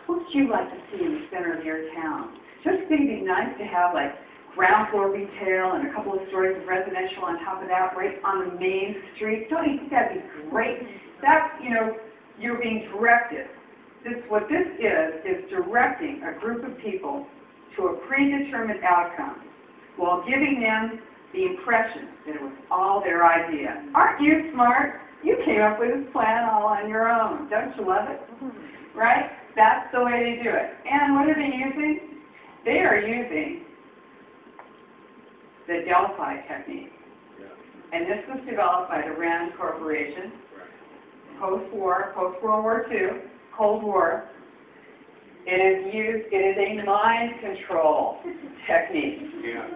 What would you like to see in the center of your town? Don't you think it'd be nice to have like ground floor retail and a couple of stories of residential on top of that, right on the main street? Don't you think that'd be great? That's, you're being directed. What this is directing a group of people to a predetermined outcome while giving them the impression that it was all their idea. Aren't you smart? You came up with this plan all on your own. Don't you love it? Right? That's the way they do it. And what are they using? They are using the Delphi technique. And this was developed by the Rand Corporation post-war, post-World War II, Cold War. It is a mind control technique.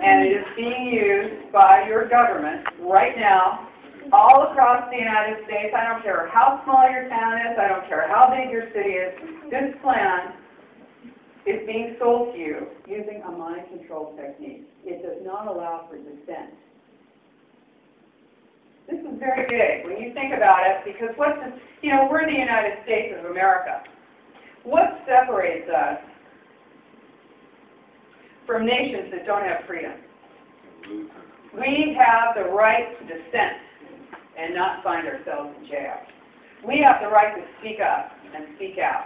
And it is being used by your government right now all across the United States. I don't care how small your town is. I don't care how big your city is. This plan is being sold to you using a mind control technique. It does not allow for dissent. This is very big when you think about it, because we're the United States of America. What separates us from nations that don't have freedom? We have the right to dissent and not find ourselves in jail. We have the right to speak up and speak out.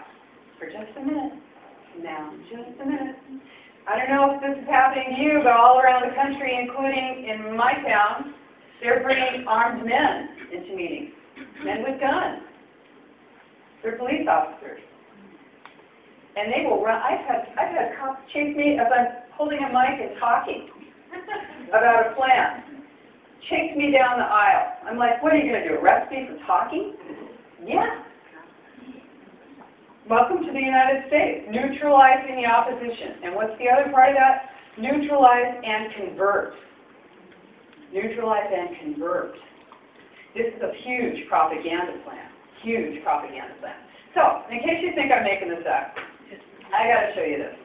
For just a minute. Now, just a minute. I don't know if this is happening to you, but all around the country, including in my town, they're bringing armed men into meetings, men with guns. They're police officers. And they will run. I've had cops chase me as I'm holding a mic and talking about a plan. Chase me down the aisle. I'm like, what are you going to do, arrest me for talking? Yeah. Welcome to the United States. Neutralizing the opposition. And what's the other part of that? Neutralize and convert. Neutralize and convert. This is a huge propaganda plan. Huge propaganda plan. So, in case you think I'm making this up, I got to show you this.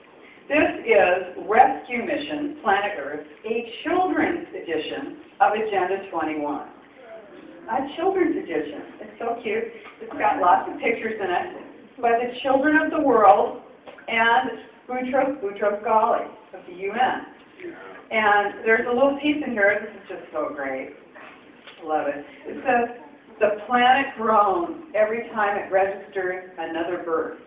This is Rescue Mission Planet Earth, a children's edition of Agenda 21. A children's edition. It's so cute. It's got lots of pictures in it by the children of the world and Boutros Ghali of the UN. And there's a little piece in here. This is just so great. I love it. It says, the planet groans every time it registers another birth.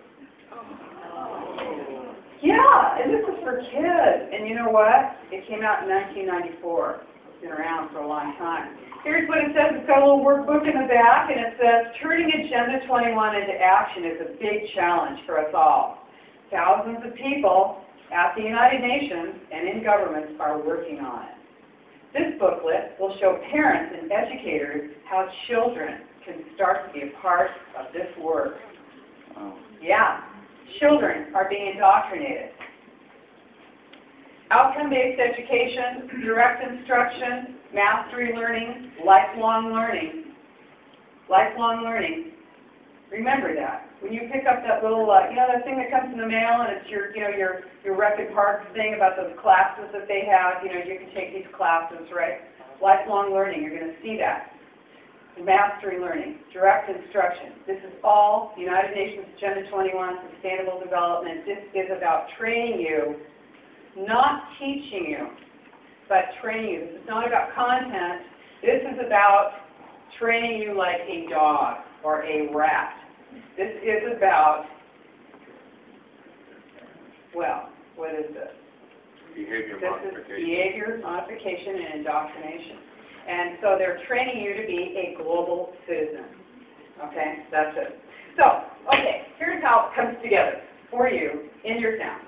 Yeah, and this is for kids. And you know what? It came out in 1994. It's been around for a long time. Here's what it says. It's got a little workbook in the back, and it says, turning Agenda 21 into action is a big challenge for us all. Thousands of people at the United Nations and in governments are working on it. This booklet will show parents and educators how children can start to be a part of this work. Yeah, children are being indoctrinated. Outcome-based education, direct instruction, mastery learning, lifelong learning. Lifelong learning. Remember that. When you pick up that little, that thing that comes in the mail, and it's your Record Park thing about those classes that they have, you can take these classes, right? Lifelong learning, you're going to see that. Mastery learning, direct instruction. This is all United Nations Agenda 21, Sustainable Development. This is about training you, not teaching you, but training you. This is not about content. This is about training you like a dog or a rat. This is about, well, what is this? Behavior modification. This is behavior modification and indoctrination. And so they're training you to be a global citizen. Okay, that's it. So, okay, here's how it comes together for you in your town.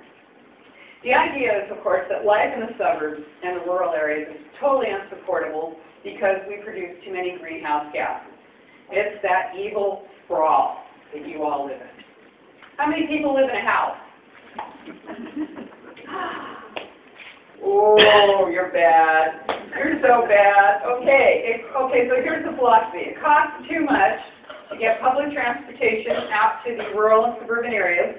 The idea is, of course, that life in the suburbs and the rural areas is totally unsupportable because we produce too many greenhouse gases. It's that evil sprawl that you all live in. How many people live in a house? Oh, you're bad. You're so bad. Okay, so here's the philosophy. It costs too much to get public transportation out to the rural and suburban areas.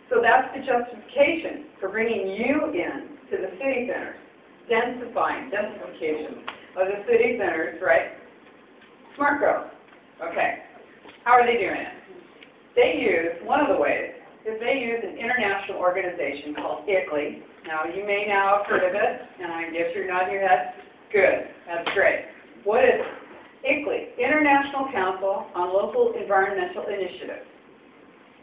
So that's the justification for bringing you in to the city centers. Densification of the city centers, right? Smart growth. Okay. How are they doing it? They use, one of the ways is they use an international organization called ICLEI. Now, you may now have heard of it, and I guess you're nodding your head. Good. That's great. What is it? ICLEI, International Council on Local Environmental Initiatives.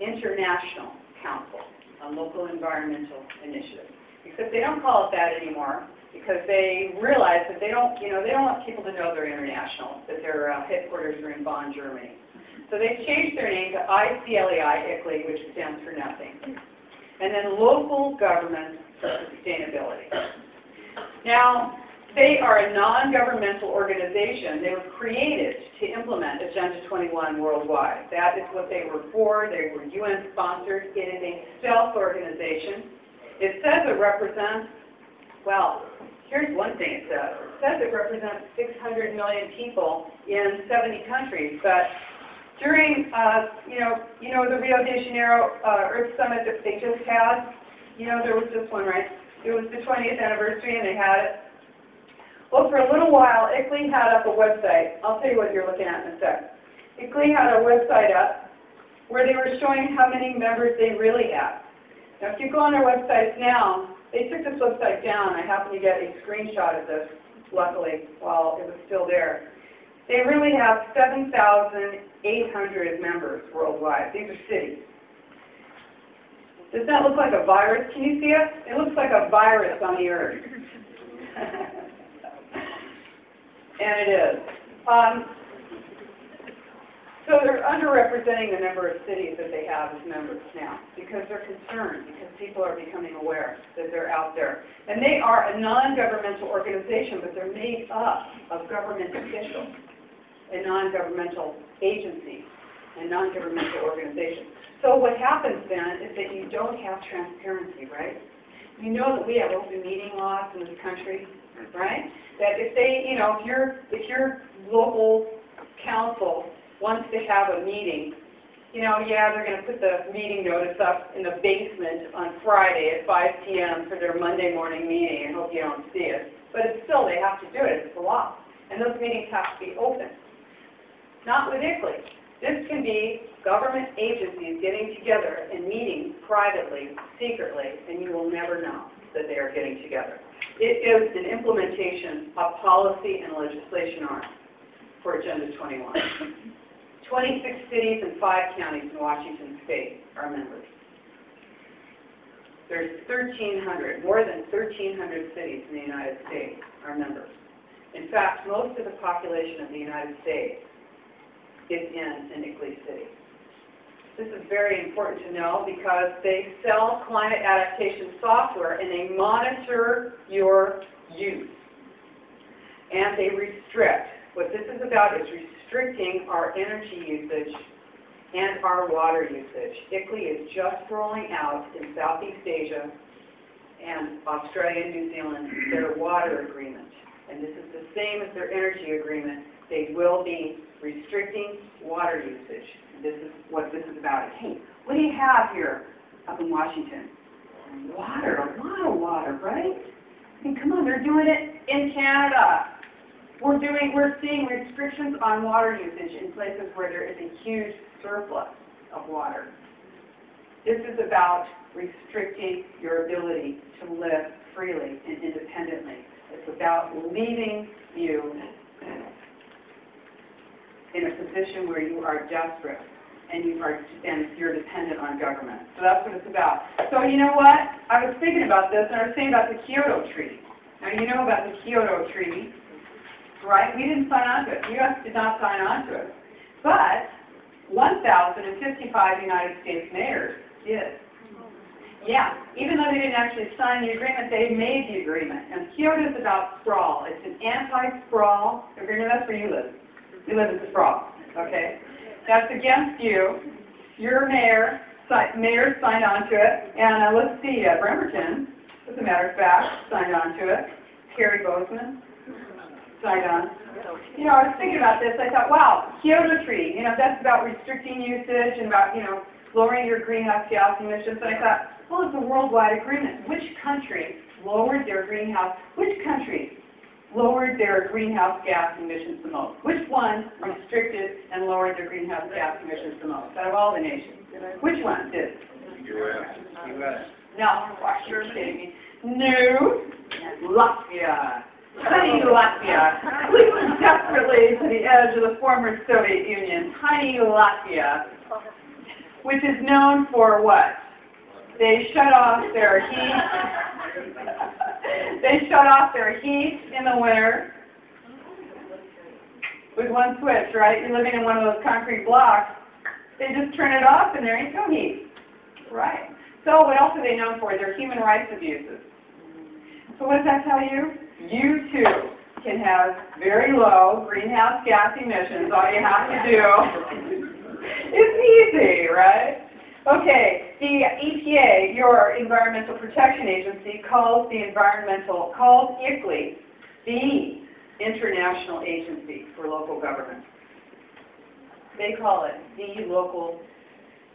International Council on Local Environmental Initiatives. Except they don't call it that anymore because they realize that they don't want people to know they're international, that their headquarters are in Bonn, Germany. So they changed their name to ICLEI, ICLEI, which stands for nothing. And then Local Government for Sustainability. Now, they are a non-governmental organization. They were created to implement Agenda 21 worldwide. That is what they were for. They were UN-sponsored. It is a stealth organization. It says it represents, well, here's one thing it says. It says it represents 600 million people in 70 countries. But during, the Rio de Janeiro Earth Summit that they just had, there was this one, right? It was the 20th anniversary, and they had it. Well, for a little while, ICLEI had up a website. I'll tell you what you're looking at in a sec. ICLEI had a website up where they were showing how many members they really have. Now, if you go on their websites now, they took this website down. I happened to get a screenshot of this, luckily, while it was still there. They really have 7,800 members worldwide. These are cities. Does that look like a virus? Can you see it? It looks like a virus on the earth. And it is. So they're underrepresenting the number of cities that they have as members now because they're concerned, because people are becoming aware that they're out there. And they are a non-governmental organization, but they're made up of government officials and non-governmental agencies and non-governmental organizations. So what happens then is that you don't have transparency, right? You know that we have open meeting laws in this country, right? That if they, if your local council wants to have a meeting, they're going to put the meeting notice up in the basement on Friday at 5 p.m. for their Monday morning meeting and hope you don't see it. But it's still, they have to do it. It's the law. And those meetings have to be open. Not with ICLEI. This can be government agencies getting together and meeting privately, secretly, and you will never know that they are getting together. It is an implementation of policy and legislation arm for Agenda 21. 26 cities and 5 counties in Washington State are members. There's 1,300, more than 1,300 cities in the United States are members. In fact, most of the population of the United States is in an ICLEI city. This is very important to know because they sell climate adaptation software and they monitor your use. And they restrict. What this is about is restricting our energy usage and our water usage. ICLEI is just rolling out in Southeast Asia and Australia and New Zealand their water agreement. And this is the same as their energy agreement. They will be restricting water usage. This is what this is about. Hey, what do you have here up in Washington? Water, a lot of water, right? I mean, come on, they're doing it in Canada. We're seeing restrictions on water usage in places where there is a huge surplus of water. This is about restricting your ability to live freely and independently. It's about leaving you in a position where you are desperate and you're dependent on government. So that's what it's about. So you know what? I was thinking about this, and I was saying about the Kyoto Treaty. Now you know about the Kyoto Treaty, right? We didn't sign on to it. The U.S. did not sign on to it. But 1,055 United States mayors did. Yeah, even though they didn't actually sign the agreement, they made the agreement. And Kyoto is about sprawl. It's an anti-sprawl agreement. That's where you live. You live in sprawl, okay? That's against you. Your mayor signed on to it. And let's see, Bremerton, as a matter of fact, signed on to it. Kerry Bozeman signed on. I was thinking about this. I thought, wow, Kyoto Treaty, that's about restricting usage and about, lowering your greenhouse gas emissions. And I thought, well, it's a worldwide agreement. Which country lowered their greenhouse gas emissions the most? Which one restricted and lowered their greenhouse gas emissions the most out of all the nations? Which one did? U.S. No, you're kidding me. No, Latvia. Tiny Latvia. Cleveland desperately to the edge of the former Soviet Union. Tiny Latvia, which is known for what? They shut off their heat. They shut off their heat in the winter with one switch, right? You're living in one of those concrete blocks. They just turn it off and there ain't no heat. Right. So what else are they known for? Their human rights abuses. So what does that tell you? You too can have very low greenhouse gas emissions. All you have to do is easy, right? Okay, the EPA, your Environmental Protection Agency, calls ICLEI the International Agency for Local Government. They call it the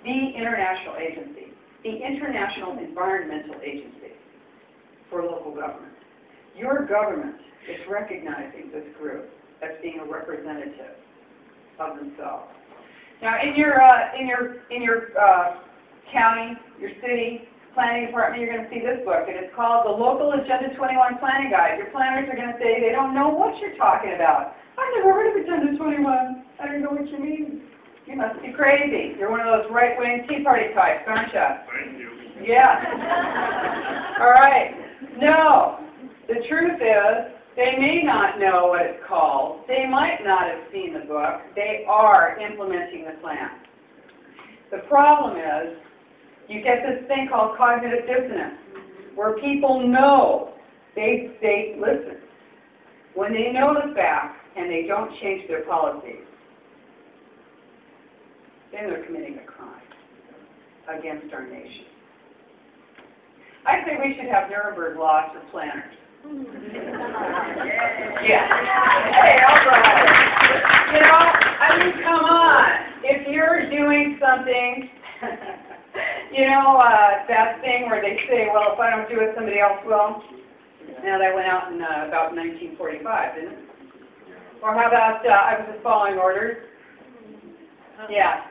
International Agency, the International Environmental Agency for Local Government. Your government is recognizing this group as being a representative of themselves. Now, in your county, your city planning department, you're going to see this book, and it's called the Local Agenda 21 Planning Guide. Your planners are going to say they don't know what you're talking about. I've never heard of Agenda 21. I don't know what you mean. You must be crazy. You're one of those right-wing Tea Party types, aren't you? Thank you. Yeah. All right. No. The truth is, they may not know what it's called. They might not have seen the book. They are implementing the plan. The problem is, you get this thing called cognitive dissonance, where people know, they listen. When they know the facts and they don't change their policies, then they're committing a crime against our nation. I say we should have Nuremberg laws for planners. Yeah. Hey, all right. You know, I mean, come on. If you're doing something, you know, that thing where they say, well, if I don't do it, somebody else will. Now, that went out in about 1945, didn't it? Or how about, I was just following orders? Yeah.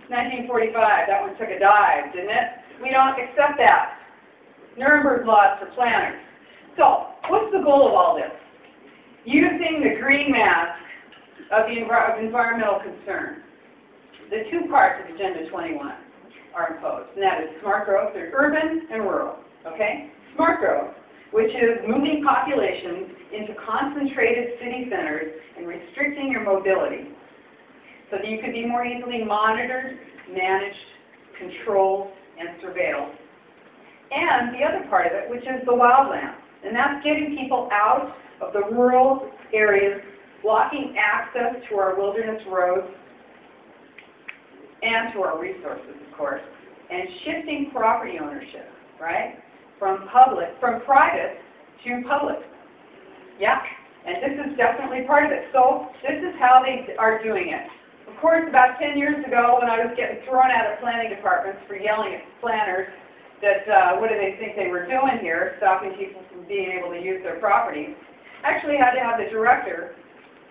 1945, that one took a dive, didn't it? We don't accept that. Nuremberg laws for planners. So, what's the goal of all this? Using the green mask of environmental concern. The two parts of Agenda 21 are imposed, and that is smart growth, there's urban and rural, okay? Smart growth, which is moving populations into concentrated city centers and restricting your mobility so that you could be more easily monitored, managed, controlled, and surveilled. And the other part of it, which is the wildlands. And that's getting people out of the rural areas, blocking access to our wilderness roads and to our resources, of course, and shifting property ownership, right, from private to public. Yeah, and this is definitely part of it. So this is how they are doing it. Of course, about 10 years ago, when I was getting thrown out of planning departments for yelling at planners that what do they think they were doing here, stopping people from being able to use their property, I actually had to have the director,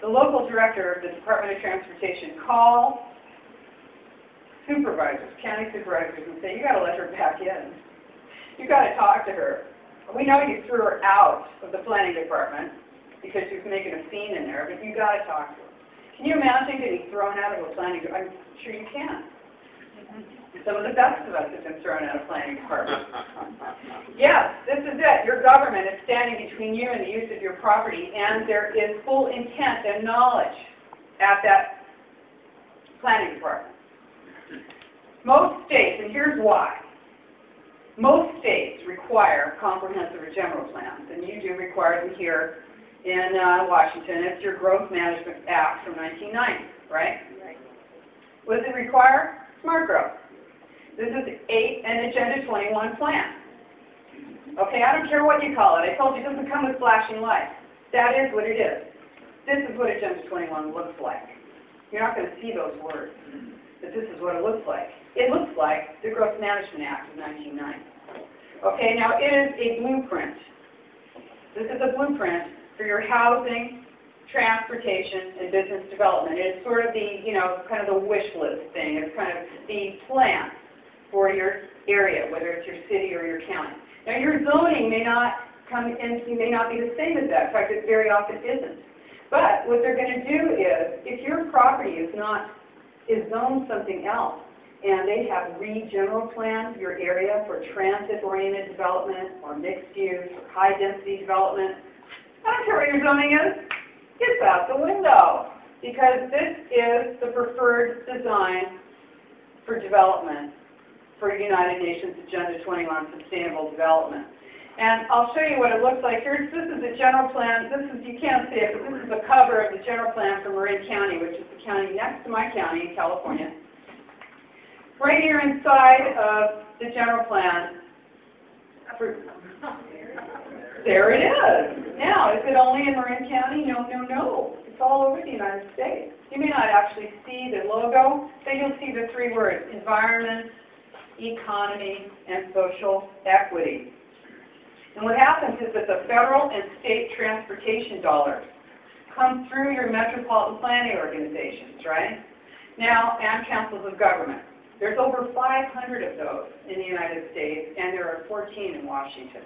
the local director of the Department of Transportation, call supervisors, county supervisors, and say, you got to let her back in. You got to talk to her. We know you threw her out of the planning department because she was making a scene in there, but you got to talk to her. Can you imagine getting thrown out of a planning department? I'm sure you can. Some of the best of us have been thrown out of planning departments. Yes, this is it. Your government is standing between you and the use of your property, and there is full intent and knowledge at that planning department. Most states, and here's why. Most states require comprehensive or general plans, and you do require them here in Washington. It's your Growth Management Act from 1990, right? Right. What does it require? Smart growth. This is an Agenda 21 plan. Okay, I don't care what you call it. I told you it doesn't come with flashing lights. That is what it is. This is what Agenda 21 looks like. You're not going to see those words, but this is what it looks like. It looks like the Growth Management Act of 1990. Okay, now it is a blueprint. This is a blueprint for your housing, transportation, and business development. It's sort of the, kind of the wish list thing. It's kind of the plan. for your area, whether it's your city or your county. Now your zoning may not come in, may not be the same as that. In fact, it very often isn't. But what they're going to do is, if your property is zoned something else, and they have general planned your area for transit-oriented development or mixed use or high-density development, I don't care what your zoning is, it's out the window, because this is the preferred design for development for United Nations Agenda 21 Sustainable Development. And I'll show you what it looks like. This is the general plan. You can't see it, but this is the cover of the general plan for Marin County, which is the county next to my county in California. Right here inside of the general plan, there it is. Now, is it only in Marin County? No, no, no. It's all over the United States. You may not actually see the logo, but you'll see the three words: environment, economy, and social equity. And what happens is that the federal and state transportation dollars come through your metropolitan planning organizations, right? Now, and councils of government. There's over 500 of those in the United States, and there are 14 in Washington.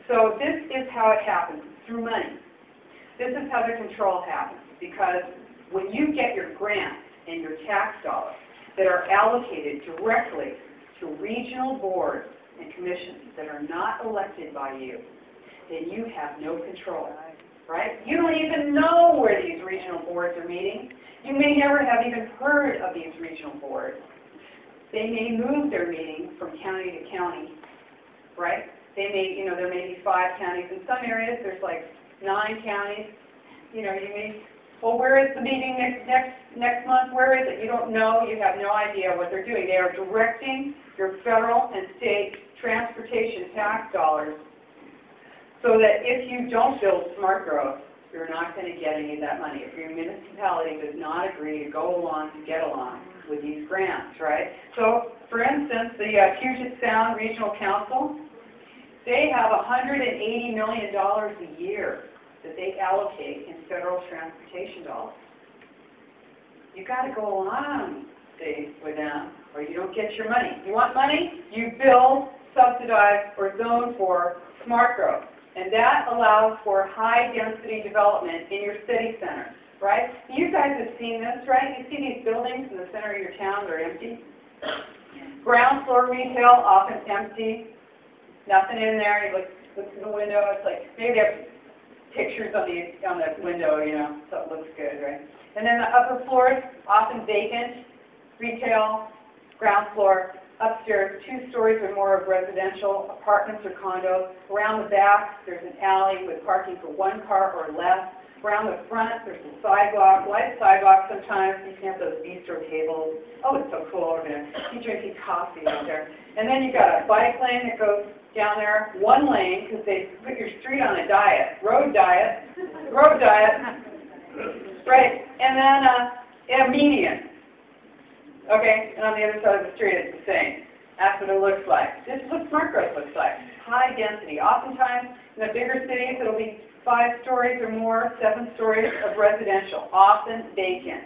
So this is how it happens, through money. This is how the control happens, because when you get your grants and your tax dollars that are allocated directly to regional boards and commissions that are not elected by you, then you have no control, right? You don't even know where these regional boards are meeting. You may never have even heard of these regional boards. They may move their meeting from county to county, right? They may, there may be 5 counties. In some areas, there's like 9 counties. You may, well, where is the meeting next month? Where is it? You don't know. You have no idea what they're doing. They are directing your federal and state transportation tax dollars so that if you don't build smart growth, you're not going to get any of that money. If your municipality does not agree to go along to get along with these grants, right? So, for instance, the Puget Sound Regional Council, they have $180 million a year that they allocate in federal transportation dollars. You've got to go along, see, with them, or you don't get your money. You want money? You build, subsidize, or zone for smart growth. And that allows for high-density development in your city centers, right? You guys have seen this, right? You see these buildings in the center of your town, they're empty. Ground floor retail, often empty. Nothing in there. You look through the window, it's like, maybe they have pictures on the window, so it looks good, right? And then the upper floors, often vacant, retail, ground floor. Upstairs, 2 stories or more of residential apartments or condos. Around the back, there's an alley with parking for 1 car or less. Around the front, there's a sidewalk, light sidewalk sometimes. You can have those bistro tables. Oh, it's so cool over there. You're drinking coffee out there. And then you've got a bike lane that goes down there, 1 lane, because they put your street on a diet, road diet, right? And then a median. Okay, and on the other side of the street, it's the same. That's what it looks like. This is what smart growth looks like. High density. Oftentimes, in the bigger cities, it'll be 5 stories or more, 7 stories of residential, often vacant.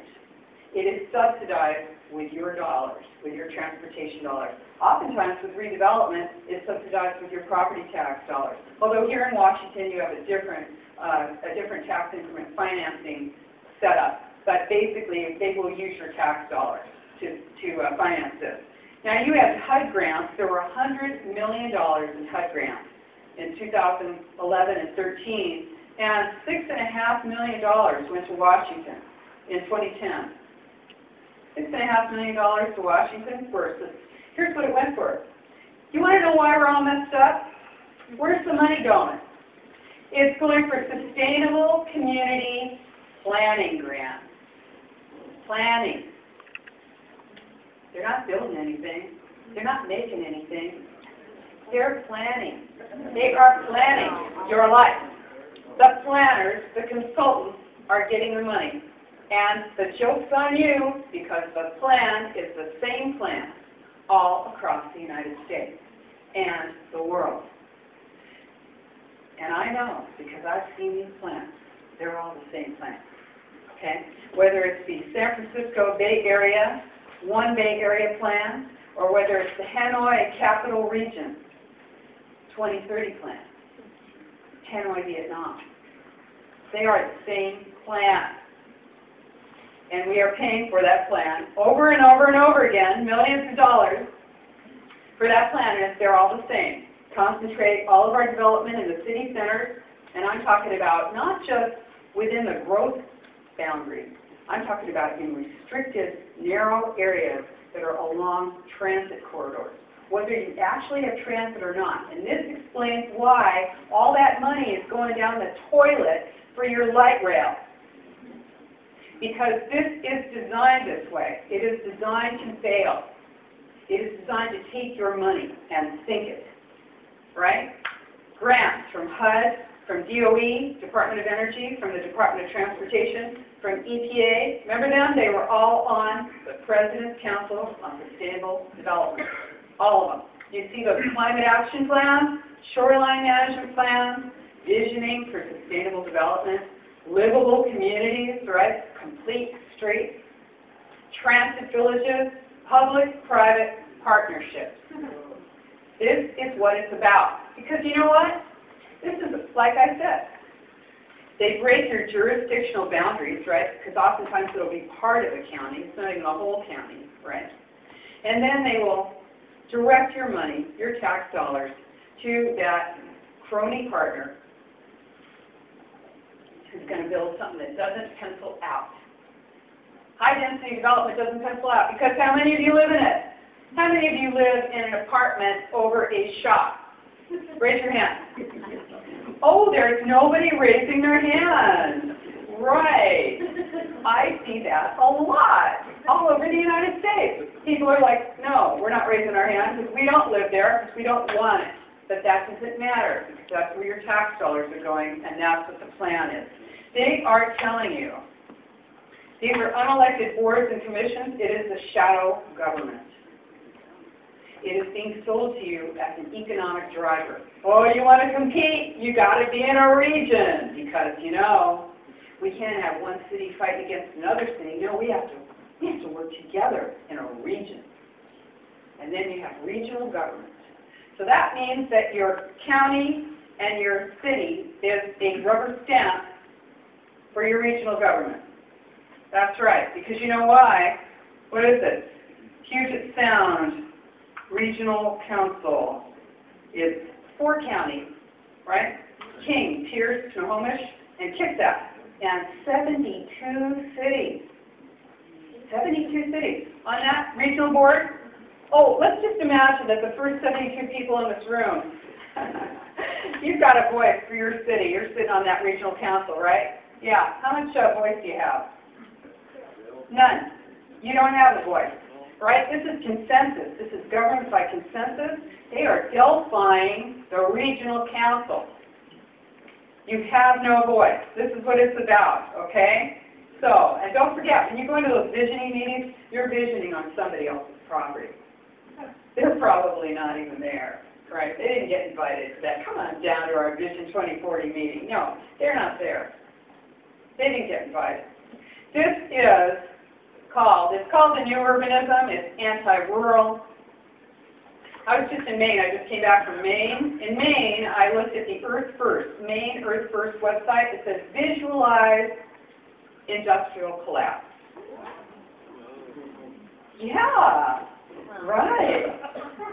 It is subsidized with your dollars, with your transportation dollars. Oftentimes, with redevelopment, it's subsidized with your property tax dollars. Although here in Washington, you have a different tax increment financing setup. But basically, they will use your tax dollars to finance this. Now, you have HUD grants. There were $100 million in HUD grants in 2011 and 13, and $6.5 million went to Washington in 2010. $6.5 million to Washington versus, here's what it went for. You want to know why we're all messed up? Where's the money going? It's going for sustainable community planning grants. Planning. They're not building anything. They're not making anything. They're planning. They are planning your life. The planners, the consultants, are getting the money. And the joke's on you, because the plan is the same plan all across the United States and the world. And I know, because I've seen these plans. They're all the same plan. Okay? Whether it's the San Francisco Bay Area, One Bay Area plan, or whether it's the Hanoi Capital Region 2030 plan, Hanoi, Vietnam. They are the same plan. And we are paying for that plan over and over and over again, millions of dollars for that plan, and they're all the same. Concentrate all of our development in the city centers, and I'm talking about not just within the growth boundaries. I'm talking about in restricted, narrow areas that are along transit corridors, whether you actually have transit or not. And this explains why all that money is going down the toilet for your light rail. Because this is designed this way. It is designed to fail. It is designed to take your money and sink it, right? Grants from HUD, from DOE, Department of Energy, from the Department of Transportation, from EPA. Remember them? They were all on the President's Council on Sustainable Development. All of them. You see those climate action plans, shoreline management plans, visioning for sustainable development, livable communities, right? Complete streets, transit villages, public-private partnerships. This is what it's about. Because you know what? This is, like I said, they break your jurisdictional boundaries, right? Because oftentimes it'll be part of a county. It's not even the whole county, right? And then they will direct your money, your tax dollars, to that crony partner who's going to build something that doesn't pencil out. High-density development doesn't pencil out because how many of you live in it? How many of you live in an apartment over a shop? Raise your hand. Oh, there's nobody raising their hand. Right. I see that a lot all over the United States. People are like, no, we're not raising our hand because we don't live there because we don't want it. But that doesn't matter because that's where your tax dollars are going and that's what the plan is. They are telling you. These are unelected boards and commissions. It is a shadow government. It is being sold to you as an economic driver. Oh, you want to compete? You got to be in a region because, you know, we can't have one city fight against another city. No, we have to work together in a region. And then you have regional government. So that means that your county and your city is a rubber stamp for your regional government. That's right, because you know why? What is it? Puget Sound Regional Council. It's 4 counties, right? King, Pierce, Snohomish, and Kitsap. And 72 cities. 72 cities. On that regional board, oh, let's just imagine that the first 72 people in this room, you've got a voice for your city. You're sitting on that regional council, right? Yeah. How much voice do you have? None. You don't have a voice, right? This is consensus. This is government by consensus. They are delphing the regional council. You have no voice. This is what it's about, okay? So, and don't forget, when you go into those visioning meetings, you're visioning on somebody else's property. They're probably not even there, right? They didn't get invited to that. Come on down to our Vision 2040 meeting. No, they're not there. They didn't get invited. This is it's called the New Urbanism. It's anti-rural. I was just in Maine. I just came back from Maine. In Maine, I looked at the Earth First, Maine Earth First website. It says visualize industrial collapse. Yeah, right.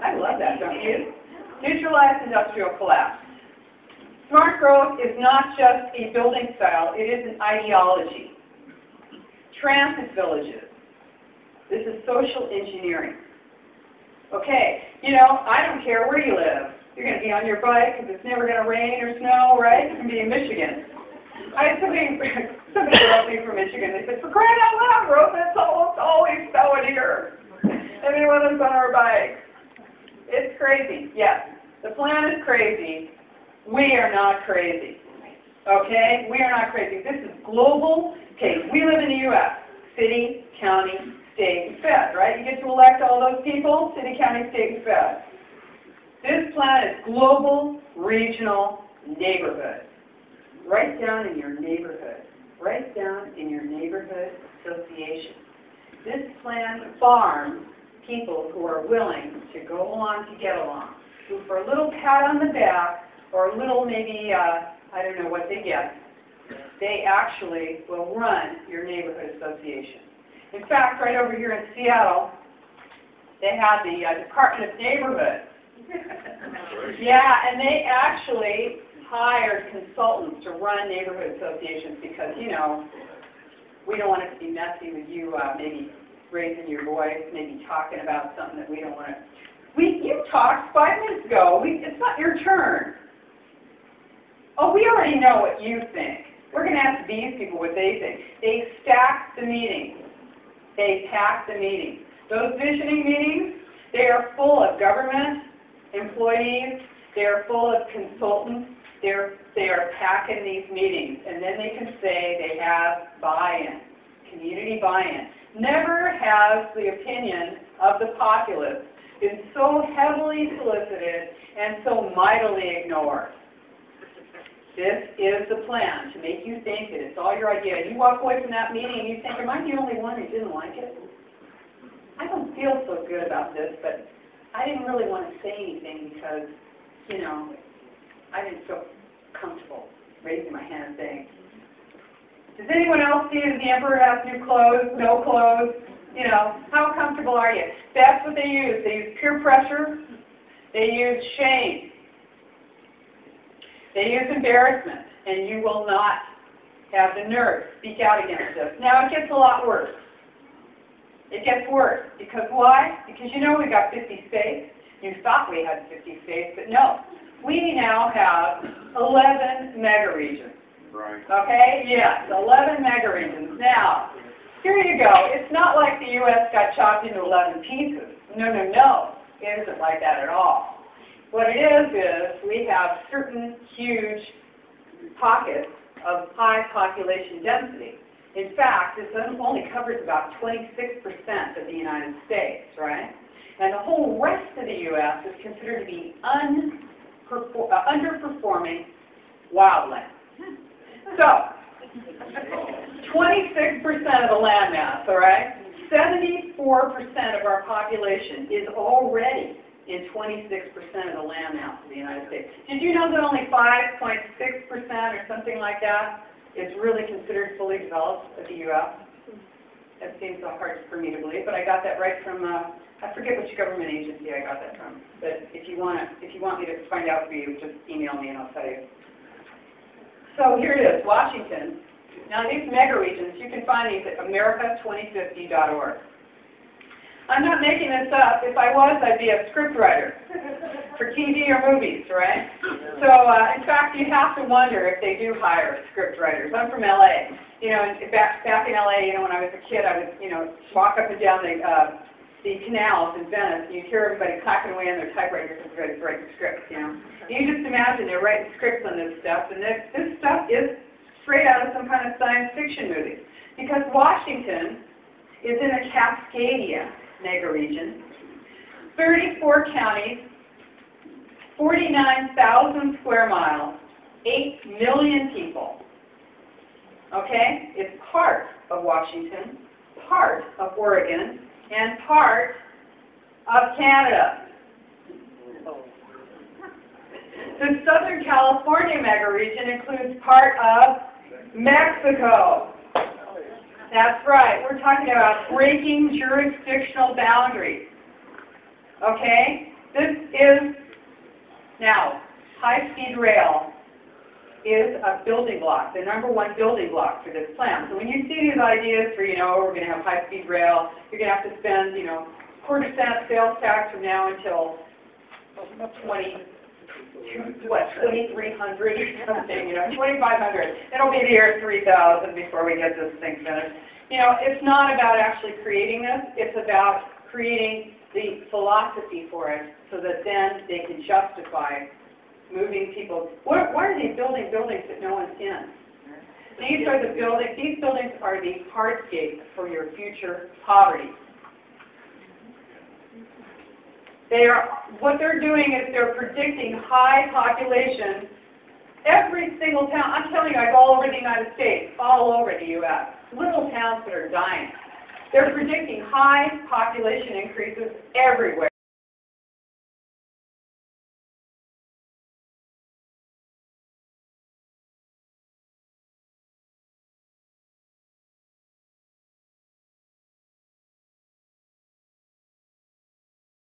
I love that, don't you? Visualize industrial collapse. Smart growth is not just a building style. It is an ideology. Transit villages. This is social engineering. Okay, you know, I don't care where you live. You're going to be on your bike because it's never going to rain or snow, right? You can be in Michigan. I had somebody wrote me from Michigan. They said, for crying out loud, Rosa, it's always snowing here. Everyone is on our bikes. It's crazy. Yes, the plan is crazy. We are not crazy. Okay? We are not crazy. This is global. Okay, we live in the U.S. City, county, state, and fed, right? You get to elect all those people, city, county, state, and fed. This plan is global, regional, neighborhood. Right down in your neighborhood. Right down in your neighborhood association. This plan farms people who are willing to go along to get along, who for a little pat on the back or a little maybe, I don't know what they get, they actually will run your neighborhood association. In fact, right over here in Seattle, they have the Department of Neighborhood. Yeah, and they actually hired consultants to run neighborhood associations because, you know, we don't want it to be messy with you maybe raising your voice, maybe talking about something that we don't want to. You talked 5 minutes ago. It's not your turn. Oh, we already know what you think. We're going to ask these people what they think. They stack the meetings. They pack the meetings. Those visioning meetings, they are full of government employees. They are full of consultants. They are packing these meetings, and then they can say they have buy-in, community buy-in. Never has the opinion of the populace been so heavily solicited and so mightily ignored. This is the plan, to make you think that it's all your idea. You walk away from that meeting and you think, am I the only one who didn't like it? I don't feel so good about this, but I didn't really want to say anything because, you know, I didn't feel comfortable raising my hand and saying, does anyone else see that the emperor has new clothes, no clothes? You know, how comfortable are you? That's what they use. They use peer pressure. They use shame. They use embarrassment. And you will not have the nerve to speak out against this. Now it gets a lot worse. It gets worse. Because why? Because you know we got 50 states. You thought we had 50 states, but no. We now have 11 mega regions. Right. Okay? Yes, 11 mega regions. Now, here you go. It's not like the U.S. got chopped into 11 pieces. No, no, no. It isn't like that at all. What it is we have certain huge pockets of high population density. In fact, this only covers about 26% of the United States, right? And the whole rest of the U.S. is considered to be underperforming wildland. So, 26% of the landmass, all right? 74% of our population is already in 26% of the landmass of the United States. Did you know that only 5.6% or something like that is really considered fully developed of the U.S.? That seems so hard for me to believe, but I got that right from, I forget which government agency I got that from. But if you want me to find out for you, just email me and I'll tell you. So here it is, Washington. Now these mega regions, you can find these at america2050.org. I'm not making this up. If I was, I'd be a scriptwriter for TV or movies, right? So in fact, you have to wonder if they do hire scriptwriters. I'm from LA. You know, back in LA, you know, when I was a kid, I would, you know, walk up and down the canals in Venice, and you'd hear everybody clacking away on their typewriters and writing scripts, you know. You just imagine they're writing scripts on this stuff, and this stuff is straight out of some kind of science fiction movie. Because Washington is in a Cascadia mega region, 34 counties, 49,000 square miles, 8 million people. Okay? It's part of Washington, part of Oregon, and part of Canada. The Southern California mega region includes part of Mexico. That's right. We're talking about breaking jurisdictional boundaries. Okay? This is, now, high-speed rail is a building block, the number one building block for this plan. So when you see these ideas for, you know, we're going to have high-speed rail, you're going to have to spend, you know, 1/4% sales tax from now until 2,300 or something, you know, 2,500. It'll be the year 3000 before we get this thing finished. You know, it's not about actually creating this. It's about creating the philosophy for it so that then they can justify moving people. Why are they building buildings that no one's in? These are the buildings. These buildings are the hardscape for your future poverty. What they're doing is they're predicting high population. Every single town, I'm telling you, I go all over the United States, all over the U.S., little towns that are dying. They're predicting high population increases everywhere.